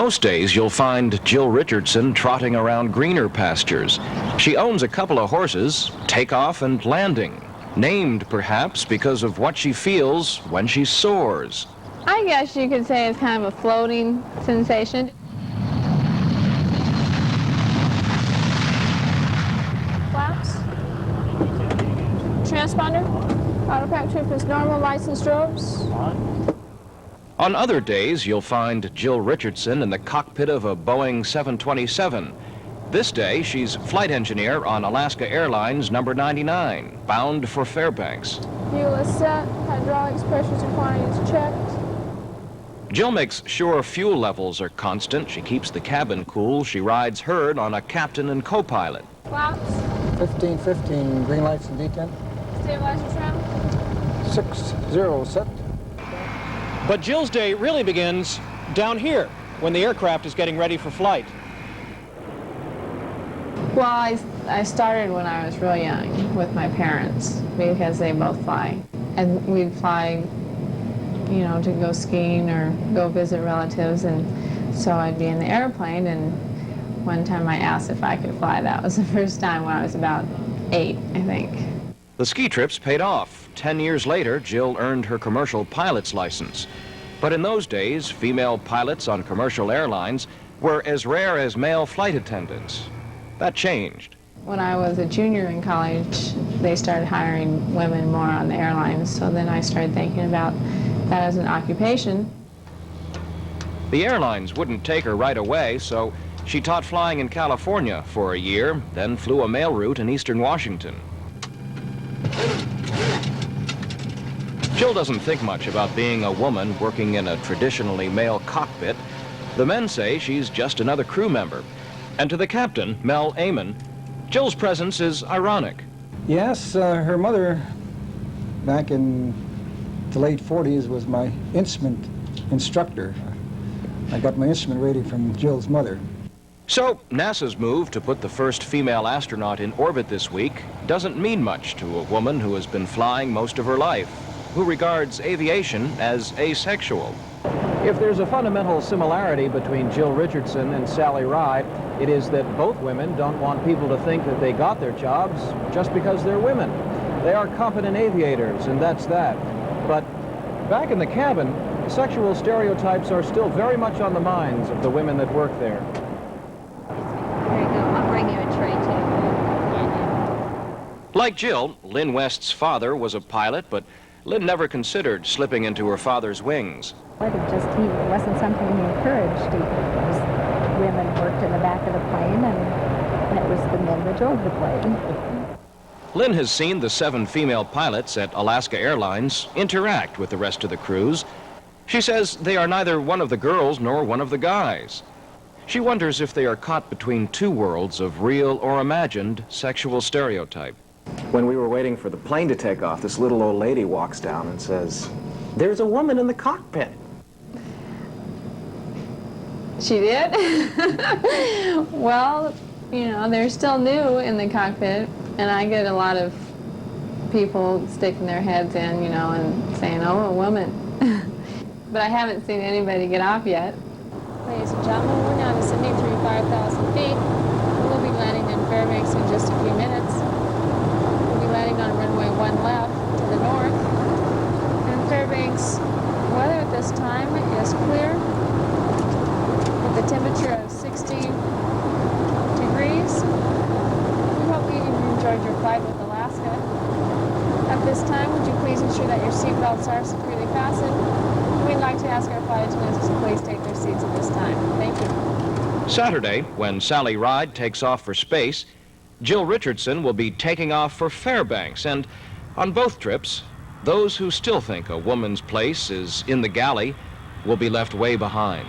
Most days you'll find Jill Richardson trotting around greener pastures. She owns a couple of horses, Takeoff and Landing, named perhaps because of what she feels when she soars. I guess you could say it's kind of a floating sensation. Flaps. Transponder. Autopack trip is normal, lights and strobes. On other days, you'll find Jill Richardson in the cockpit of a Boeing 727. This day, she's flight engineer on Alaska Airlines number 99, bound for Fairbanks. Fuel is set, hydraulics, pressures and quantities checked. Jill makes sure fuel levels are constant. She keeps the cabin cool. She rides herd on a captain and co-pilot. Flaps. 15, green lights and detent. Stabilizer trim. 6-0 set. But Jill's day really begins down here when the aircraft is getting ready for flight. Well, I started when I was real young with my parents because they both fly. And we'd fly, you know, to go skiing or go visit relatives, and so I'd be in the airplane, and one time I asked if I could fly. That was the first time when I was about 8, I think. The ski trips paid off. 10 years later, Jill earned her commercial pilot's license. But in those days, female pilots on commercial airlines were as rare as male flight attendants. That changed. When I was a junior in college, they started hiring women more on the airlines, so then I started thinking about that as an occupation. The airlines wouldn't take her right away, so she taught flying in California for a year, then flew a mail route in eastern Washington. Jill doesn't think much about being a woman working in a traditionally male cockpit. The men say she's just another crew member. And to the captain, Mel Amon, Jill's presence is ironic. Yes, her mother, back in the late 40s, was my instrument instructor. I got my instrument rating from Jill's mother. So NASA's move to put the first female astronaut in orbit this week doesn't mean much to a woman who has been flying most of her life, who regards aviation as asexual. If there's a fundamental similarity between Jill Richardson and Sally Ride, it is that both women don't want people to think that they got their jobs just because they're women. They are competent aviators, and that's that. But back in the cabin, sexual stereotypes are still very much on the minds of the women that work there. There you go. I'll bring you a tray, too. Like Jill, Lynn West's father was a pilot, but Lynn never considered slipping into her father's wings. It wasn't something he encouraged. Women worked in the back of the plane, and it was the men that drove the plane. Lynn has seen the 7 female pilots at Alaska Airlines interact with the rest of the crews. She says they are neither one of the girls nor one of the guys. She wonders if they are caught between two worlds of real or imagined sexual stereotype. When we were waiting for the plane to take off, this little old lady walks down and says, "There's a woman in the cockpit." She did? Well, you know, they're still new in the cockpit, and I get a lot of people sticking their heads in, you know, and saying, "Oh, a woman." But I haven't seen anybody get off yet. Ladies and gentlemen, we're now descending through 5,000 feet. We'll be landing in Fairbanks in just a few minutes. We'll be landing on runway 1 left to the north. And Fairbanks, weather at this time is clear, with a temperature of 60 degrees. We hope you enjoyed your flight with Alaska. At this time, would you please ensure that your seatbelts are securely fastened? We'd like to ask our flight attendants to please take their seats at this time. Thank you. Saturday, when Sally Ride takes off for space, Jill Richardson will be taking off for Fairbanks. And on both trips, those who still think a woman's place is in the galley will be left way behind.